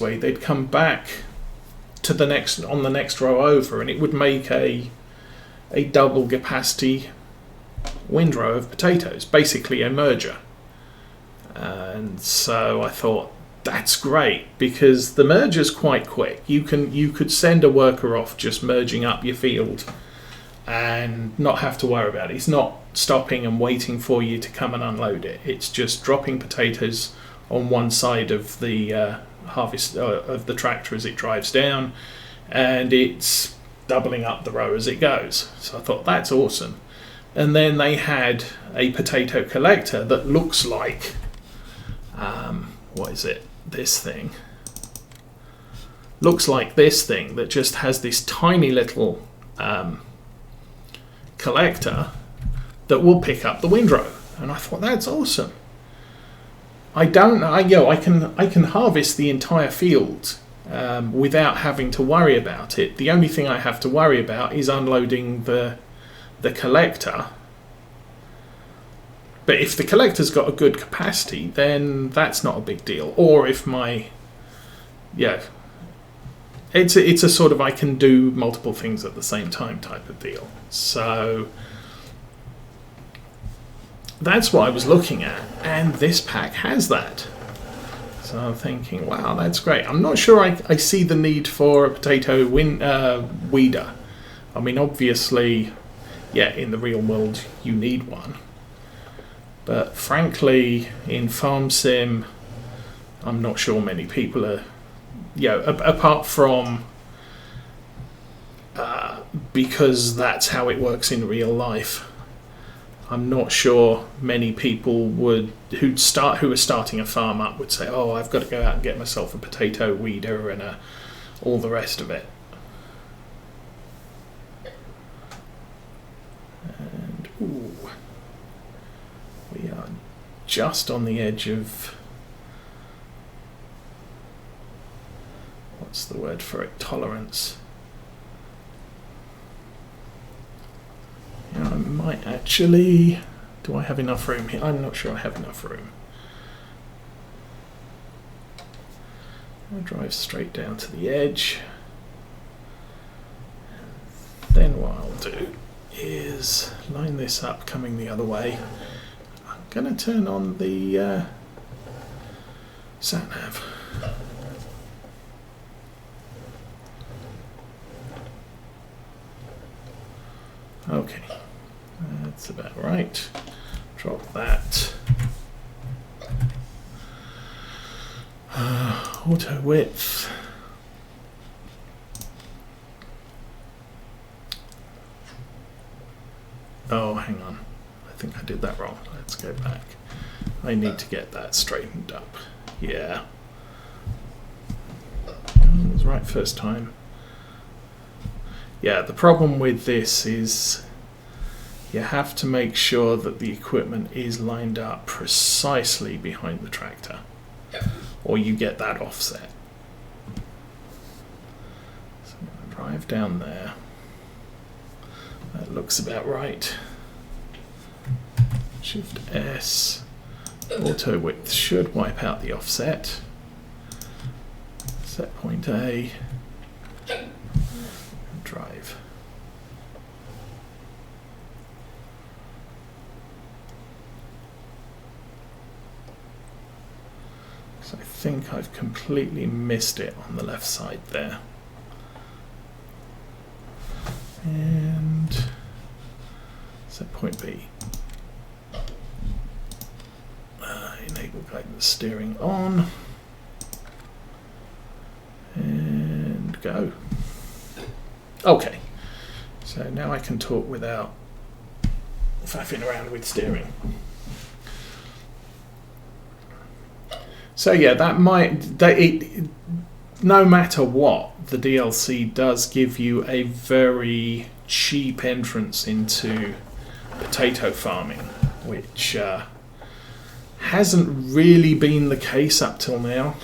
way, they'd come back to the next on the next row over, and it would make a double capacity windrow of potatoes, basically a merger. And so I thought, that's great, because the merger's quite quick. You could send a worker off just merging up your field and not have to worry about it. It's not stopping and waiting for you to come and unload it. It's just dropping potatoes on one side of the harvest of the tractor as it drives down, and it's doubling up the row as it goes. So I thought, that's awesome. And then they had a potato collector that looks like what is it? This thing. Looks like this thing that just has this tiny little collector that will pick up the windrow. And I thought, that's awesome. I can harvest the entire field without having to worry about it. The only thing I have to worry about is unloading the collector. But if the collector's got a good capacity, then that's not a big deal. Or if it's a sort of I can do multiple things at the same time type of deal. So that's what I was looking at, and this pack has that. So I'm thinking, wow, that's great. I'm not sure I see the need for a potato weeder. I mean, obviously, yeah, in the real world you need one. But frankly, in Farm Sim, I'm not sure many people are, apart from because that's how it works in real life. I'm not sure many people who are starting a farm up would say, oh, I've got to go out and get myself a potato weeder and all the rest of it. And we are just on the edge of, what's the word for it, tolerance. I might actually, do I have enough room here? I'm not sure I have enough room. I'll drive straight down to the edge. Then what I'll do is line this up coming the other way. I'm going to turn on the sat-nav. Okay, that's about right. Drop that. Auto width. Oh, hang on. I think I did that wrong. Let's go back. I need to get that straightened up. Yeah. It was right first time. Yeah, the problem with this is you have to make sure that the equipment is lined up precisely behind the tractor, or you get that offset. So I'm going to drive down there. That looks about right. Shift S. Auto width should wipe out the offset. Set point A. Drive. So I think I've completely missed it on the left side there. And set point B. Enable guidance steering on. And go. Okay, so now I can talk without faffing around with steering. So yeah, no matter what, the DLC does give you a very cheap entrance into potato farming, which hasn't really been the case up till now.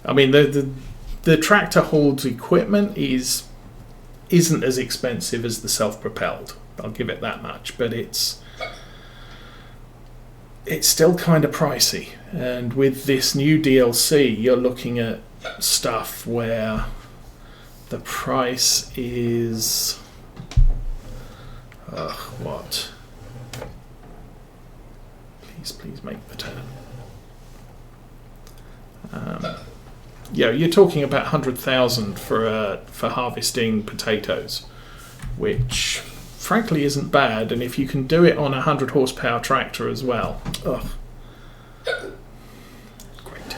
I mean, the tractor holds equipment is isn't as expensive as the self-propelled. I'll give it that much, but it's still kind of pricey. And with this new DLC, you're looking at stuff where the price is what? Please make the turn. You're talking about 100,000 for harvesting potatoes, which frankly isn't bad. And if you can do it on a 100 horsepower tractor as well, great.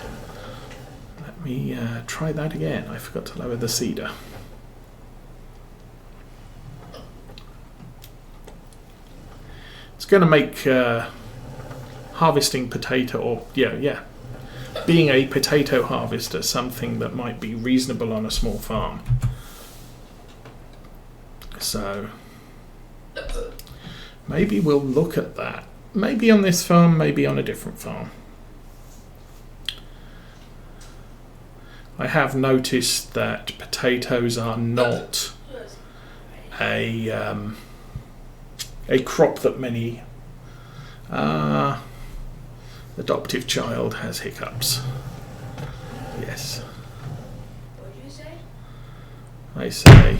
Let me try that again. I forgot to lower the seeder. It's going to make harvesting potato, or being a potato harvester, something that might be reasonable on a small farm. So maybe we'll look at that. Maybe on this farm, maybe on a different farm. I have noticed that potatoes are not a crop that many adoptive child has hiccups. Yes. What did you say? I say.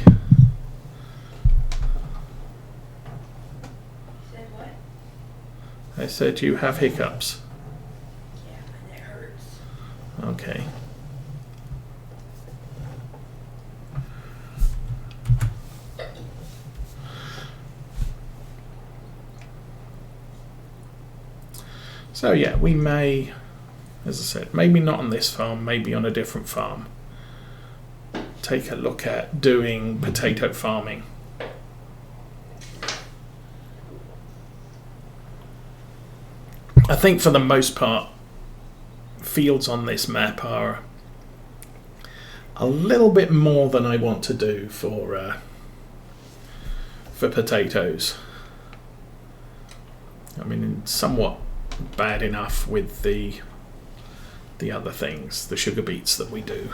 Said what? I said you have hiccups. Yeah, and it hurts. Okay. So yeah, we may, as I said, maybe not on this farm, maybe on a different farm, take a look at doing potato farming. I think for the most part, fields on this map are a little bit more than I want to do for potatoes. I mean, somewhat bad enough with the other things, the sugar beets that we do.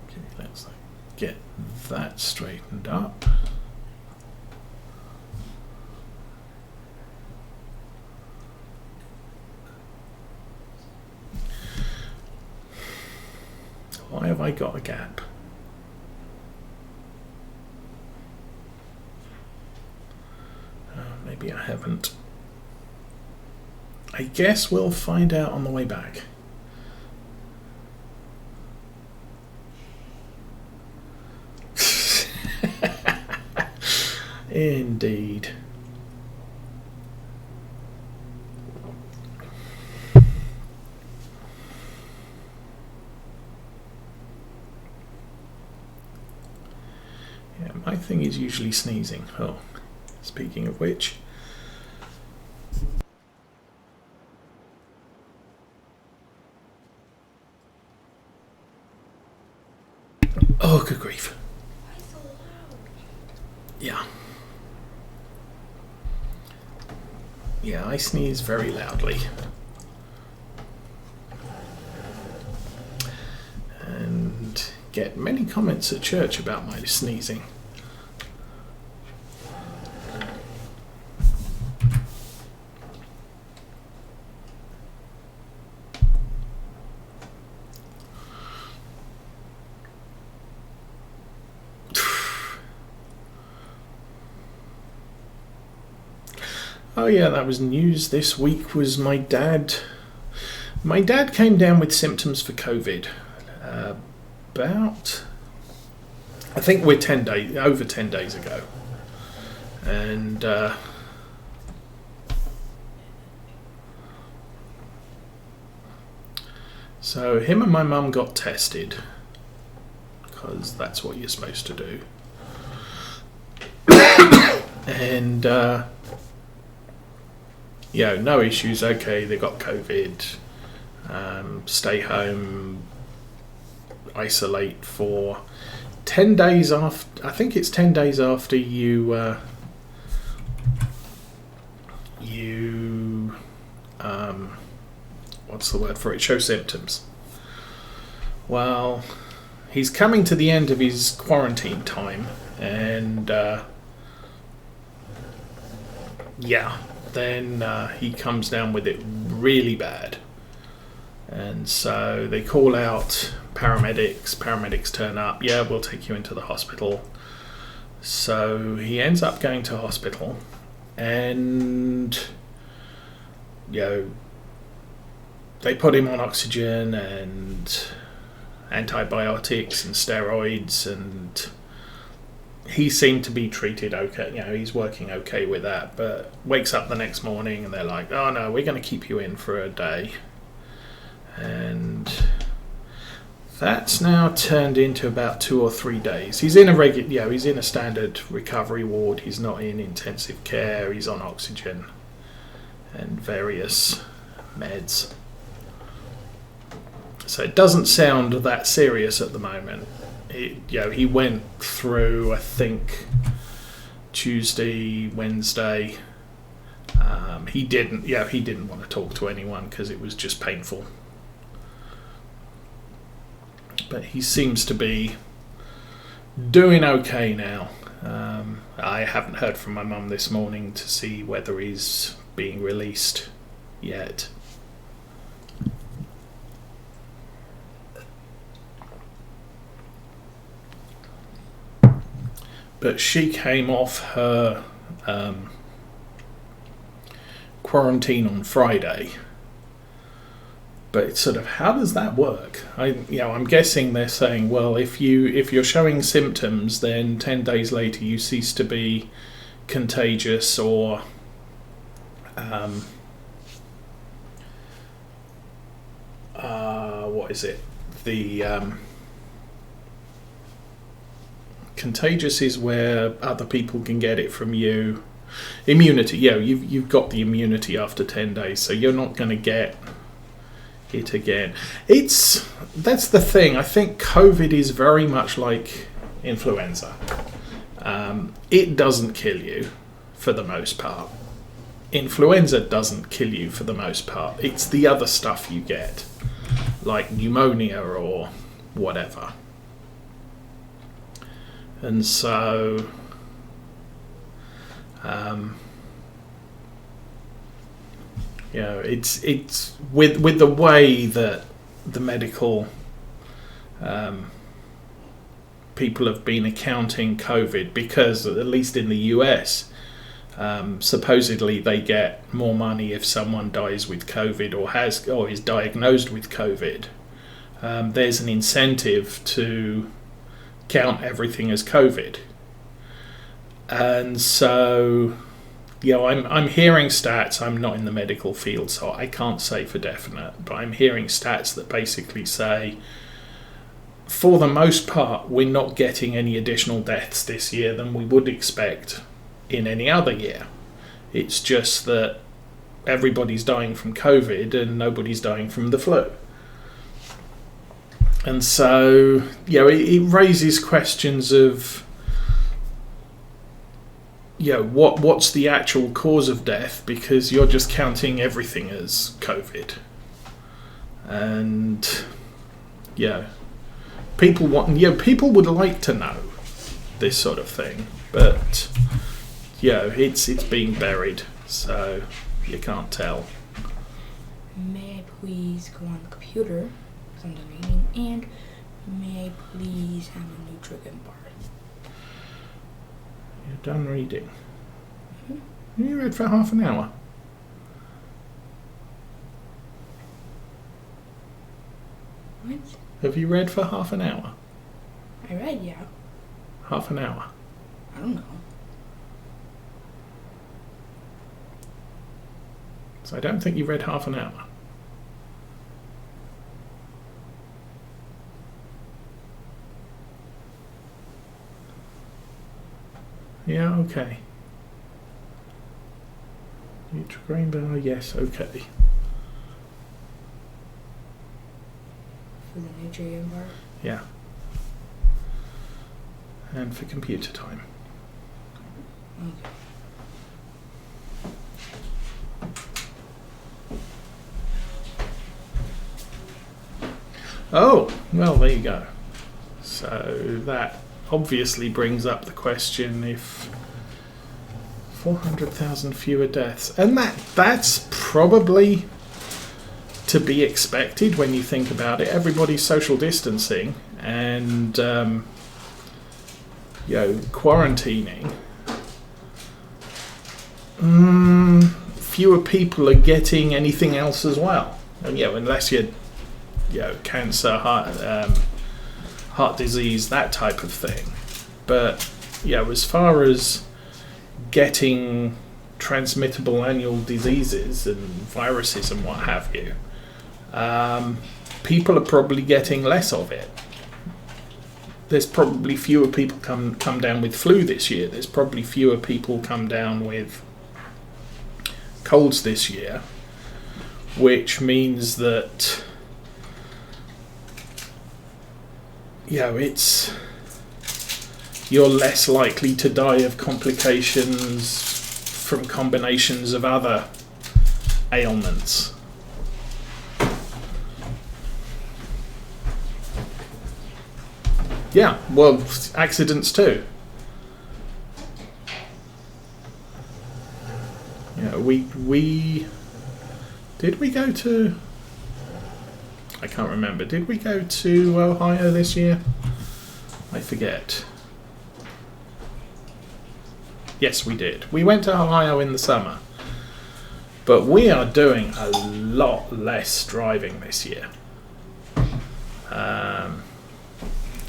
Okay, let's get that straightened up. Why have I got a gap? Maybe I haven't. I guess we'll find out on the way back. Indeed. My thing is usually sneezing. Oh, speaking of which. Oh, good grief. Why so loud? Yeah. Yeah, I sneeze very loudly. And get many comments at church about my sneezing. Oh yeah, that was news this week. Was my dad came down with symptoms for COVID about, I think we're over 10 days ago, and so him and my mum got tested because that's what you're supposed to do, and no issues. Okay, they got COVID. Stay home, isolate for 10 days after. I think it's 10 days after you what's the word for it? Show symptoms. Well, he's coming to the end of his quarantine time, and then he comes down with it really bad. And so they call out paramedics. Paramedics turn up. Yeah, we'll take you into the hospital. So he ends up going to hospital, and they put him on oxygen and antibiotics and steroids, and he seemed to be treated okay. He's working okay with that, but wakes up the next morning and they're like, oh no, we're going to keep you in for a day. And that's now turned into about 2 or 3 days. He's in he's in a standard recovery ward. He's not in intensive care. He's on oxygen and various meds. So it doesn't sound that serious at the moment. He went through, I think, Tuesday, Wednesday. He didn't want to talk to anyone because it was just painful. But he seems to be doing okay now. I haven't heard from my mum this morning to see whether he's being released yet. But she came off her quarantine on Friday. But it's sort of, how does that work? I'm guessing they're saying, well, if you're showing symptoms, then 10 days later you cease to be contagious, or what is it? The contagious is where other people can get it from you. Immunity, you've got the immunity after 10 days, so you're not going to get it again. That's the thing. I think COVID is very much like influenza. It doesn't kill you for the most part. Influenza doesn't kill you for the most part. It's the other stuff you get, like pneumonia or whatever. And so it's with the way that the medical people have been accounting COVID, because at least in the US, supposedly they get more money if someone dies with COVID or is diagnosed with COVID. There's an incentive to count everything as COVID. And so I'm hearing stats. I'm not in the medical field, so I can't say for definite, but I'm hearing stats that basically say, for the most part, we're not getting any additional deaths this year than we would expect in any other year. It's just that everybody's dying from COVID and nobody's dying from the flu. And so, it raises questions of, what's the actual cause of death, because you're just counting everything as COVID. And, people would like to know this sort of thing, but, it's being buried, so you can't tell. May I please go on the computer? I'm done reading, and may I please have a Nutrient bar? You're done reading? Mm-hmm. You read for half an hour. What? Have you read for half an hour? I read, yeah. Half an hour? I don't know. So I don't think you read half an hour. Yeah, okay. Nutrigrain bar, yes, okay. For the Nutrient bar? Yeah. And for computer time. Okay. Oh, well, there you go. So that obviously brings up the question if 400,000 fewer deaths. And that's probably to be expected when you think about it. Everybody's social distancing and quarantining. Fewer people are getting anything else as well. And unless you're cancer, heart disease, that type of thing. But as far as getting transmittable annual diseases and viruses and what have you, people are probably getting less of it. There's probably fewer people come down with flu this year. There's probably fewer people come down with colds this year, which means that you're less likely to die of complications from combinations of other ailments. Yeah, well, accidents too. We did we go to? I can't remember. Did we go to Ohio this year? I forget. Yes, we did. We went to Ohio in the summer. But we are doing a lot less driving this year.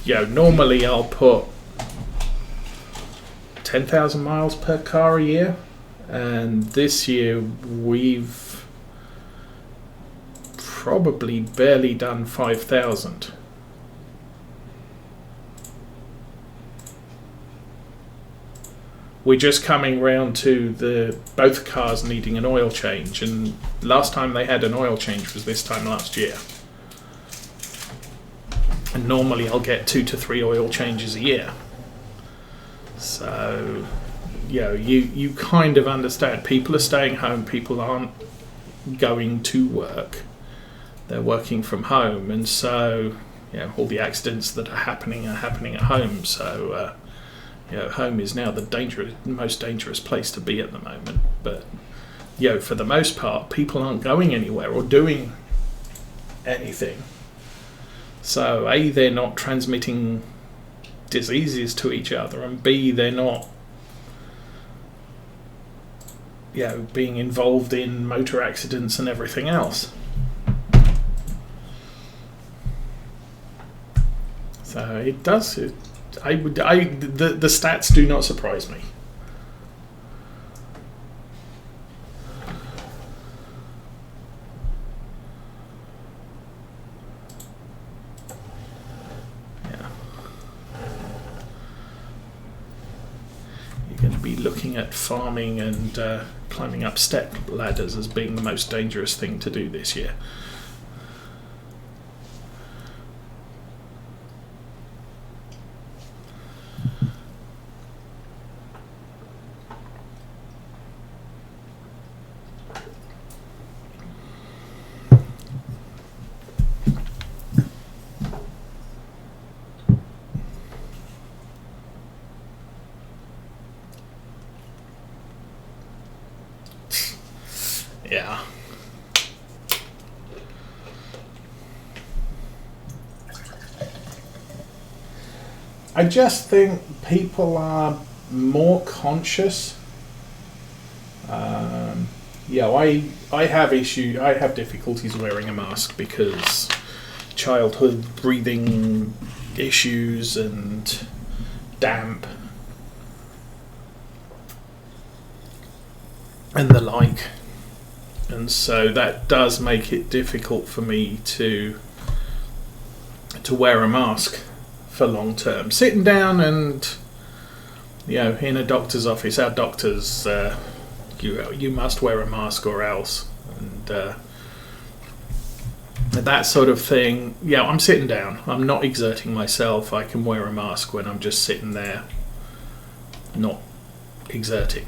Normally I'll put 10,000 miles per car a year. And this year we've probably barely done 5,000. We're just coming round to both cars needing an oil change, and last time they had an oil change was this time last year. And normally I'll get 2 to 3 oil changes a year. So, you kind of understand. People are staying home. People aren't going to work. They're working from home, and so all the accidents that are happening at home. So. Home is now the most dangerous place to be at the moment. But, for the most part, people aren't going anywhere or doing anything. So, A, they're not transmitting diseases to each other, and B, they're not, being involved in motor accidents and everything else. So, it does. The stats do not surprise me. Yeah. You're going to be looking at farming and climbing up step ladders as being the most dangerous thing to do this year. Yeah. I just think people are more conscious. I have difficulties wearing a mask because childhood breathing issues and damp and the like. And so that does make it difficult for me to wear a mask for long term. Sitting down and, in a doctor's office, our doctors, you must wear a mask or else. And that sort of thing. I'm sitting down. I'm not exerting myself. I can wear a mask when I'm just sitting there, not exerting.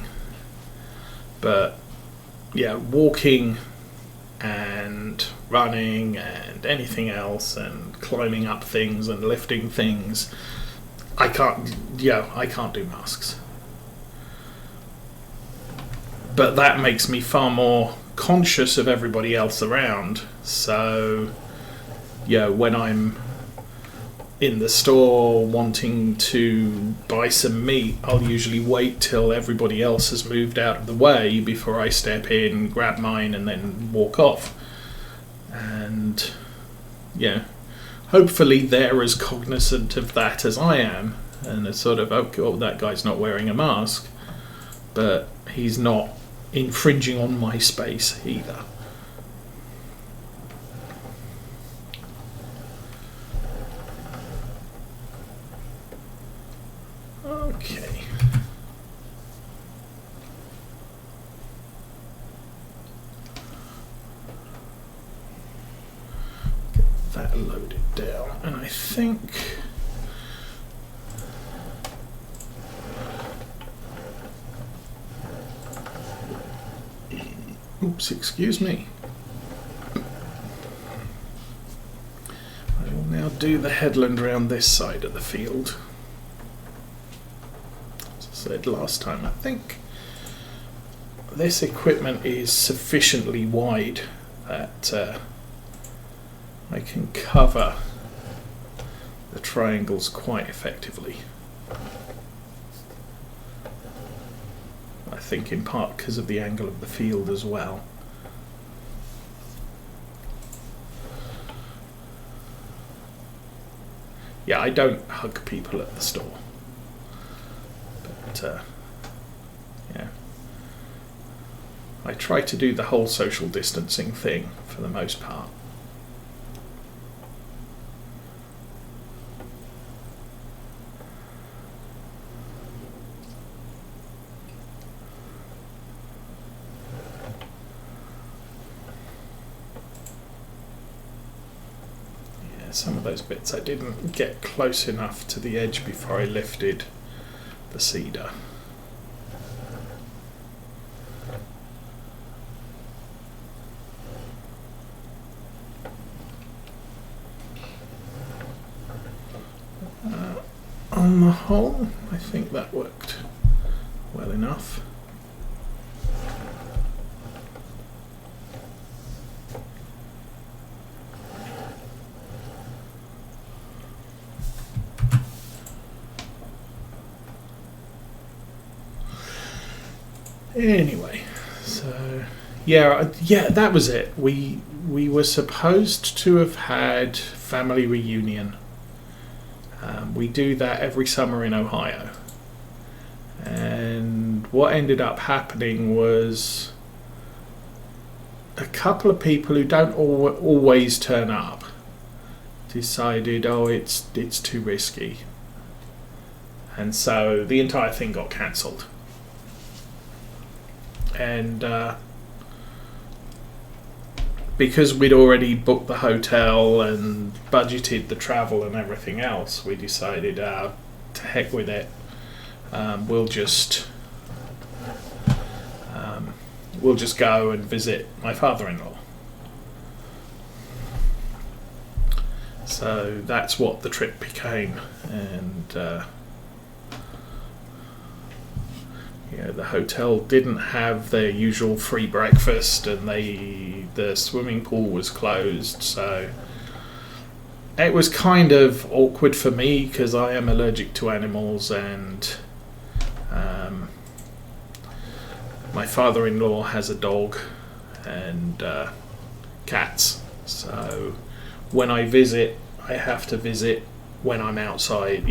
But walking and running and anything else, and climbing up things and lifting things, I can't do masks. But that makes me far more conscious of everybody else around. So, when I'm in the store wanting to buy some meat, I'll usually wait till everybody else has moved out of the way before I step in, grab mine, and then walk off. And hopefully they're as cognizant of that as I am, and it's sort of, oh, that guy's not wearing a mask, but he's not infringing on my space either. Okay. Get that loaded down, and I think oops, excuse me. I will now do the headland round this side of the field. As I said last time, I think this equipment is sufficiently wide that I can cover the triangles quite effectively. I think in part because of the angle of the field as well. Yeah, I don't hug people at the store, but I try to do the whole social distancing thing for the most part. Some of those bits I didn't get close enough to the edge before I lifted the cedar. On the whole, I think that worked well enough. Anyway, so yeah, that was it. We were supposed to have had family reunion. We do that every summer in Ohio, and what ended up happening was a couple of people who don't always turn up decided, oh, it's too risky, and so the entire thing got cancelled. And because we'd already booked the hotel and budgeted the travel and everything else, we decided, to heck with it. We'll just go and visit my father-in-law. So that's what the trip became, and the hotel didn't have their usual free breakfast, and the swimming pool was closed, so it was kind of awkward for me because I am allergic to animals, and my father-in-law has a dog and cats, so when I visit, I have to visit when I'm outside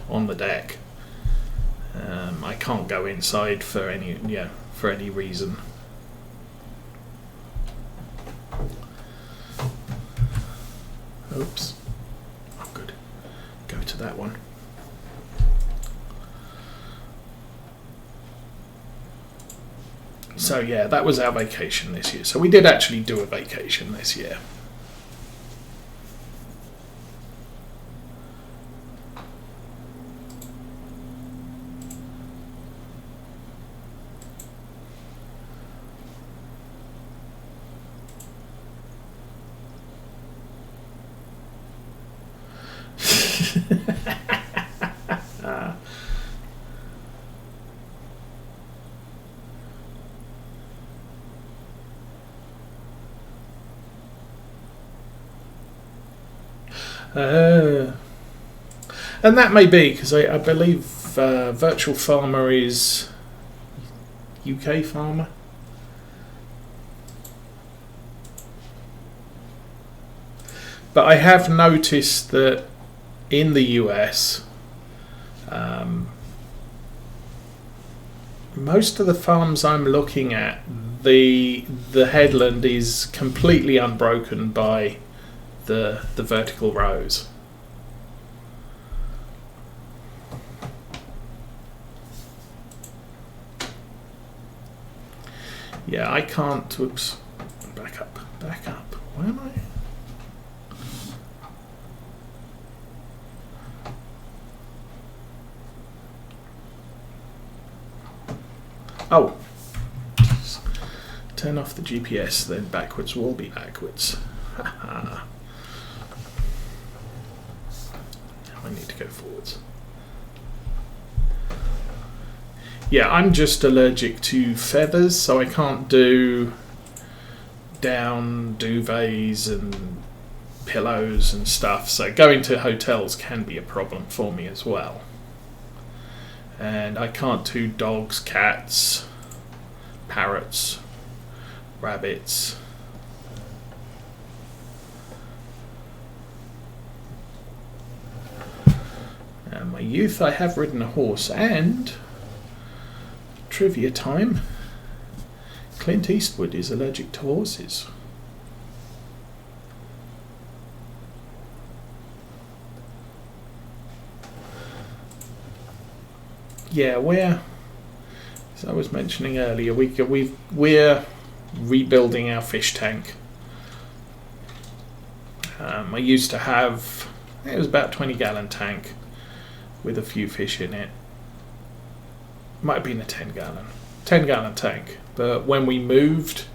on the deck. I can't go inside for any reason. Oops. Oh, good. Go to that one. So yeah, that was our vacation this year. So we did actually do a vacation this year. And that may be because I believe Virtual Farmer is UK Farmer. But I have noticed that in the US, most of the farms I'm looking at, the headland is completely unbroken by the vertical rows. Yeah, I can't. Whoops. Back up. Back up. Where am I? Oh. Turn off the GPS, then backwards will be backwards. Haha. Now I need to go forwards. Yeah, I'm just allergic to feathers, so I can't do down duvets and pillows and stuff. So going to hotels can be a problem for me as well. And I can't do dogs, cats, parrots, rabbits. In my youth, I have ridden a horse, and trivia time, Clint Eastwood is allergic to horses. Yeah, as I was mentioning earlier, we're rebuilding our fish tank. I used to have, it was about 20-gallon tank with a few fish in it. Might have been a 10-gallon tank. But when we moved,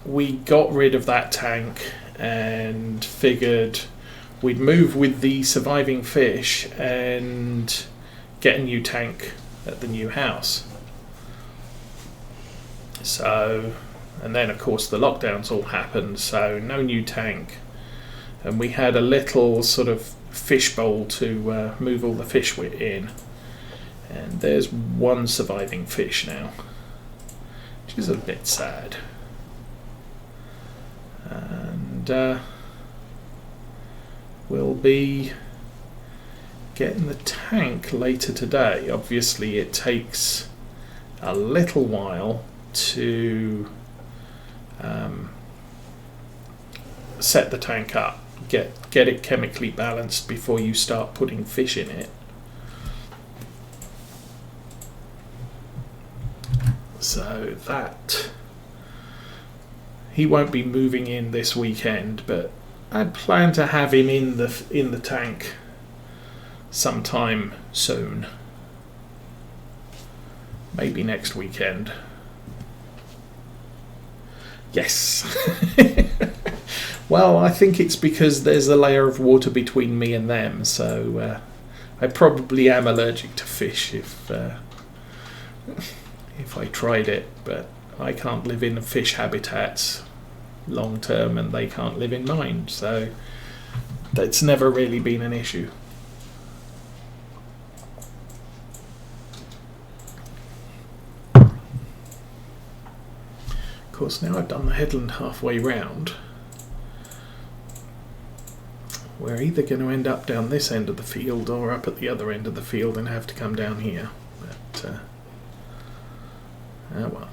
we got rid of that tank and figured we'd move with the surviving fish and get a new tank at the new house. So, and then of course the lockdowns all happened, so no new tank. And we had a little sort of fish bowl to move all the fish in. And there's one surviving fish now, which is a bit sad. And we'll be getting the tank later today. Obviously it takes a little while to set the tank up, get it chemically balanced before you start putting fish in it. So that he won't be moving in this weekend, but I plan to have him in the tank sometime soon. Maybe next weekend. Yes. Well, I think it's because there's a layer of water between me and them, so I probably am allergic to fish if I tried it, but I can't live in fish habitats long term and they can't live in mine, so that's never really been an issue. Of course, now I've done the headland halfway round, we're either going to end up down this end of the field or up at the other end of the field and have to come down here, but oh well.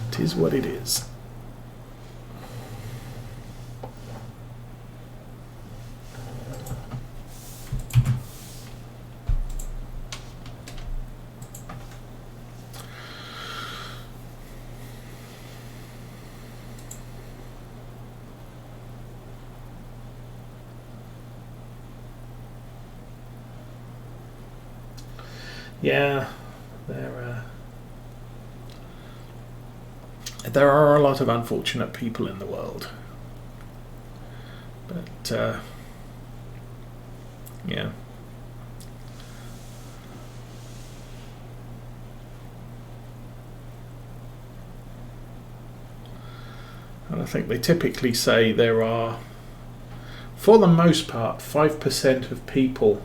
It is what it is. Yeah, there are a lot of unfortunate people in the world. But yeah. And I think they typically say there are, for the most part, 5% of people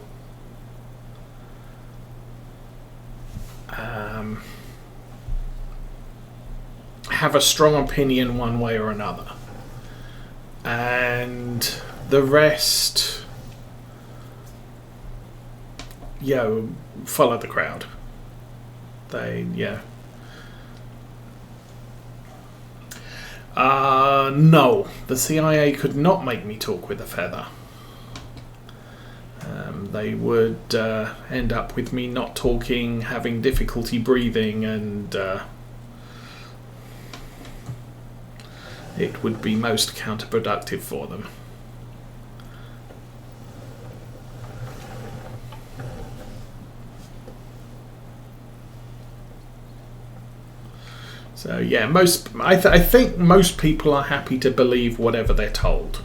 have a strong opinion one way or another. And the rest, follow the crowd. No, the CIA could not make me talk with a feather. They would end up with me not talking, having difficulty breathing, and it would be most counterproductive for them. So yeah, I think most people are happy to believe whatever they're told.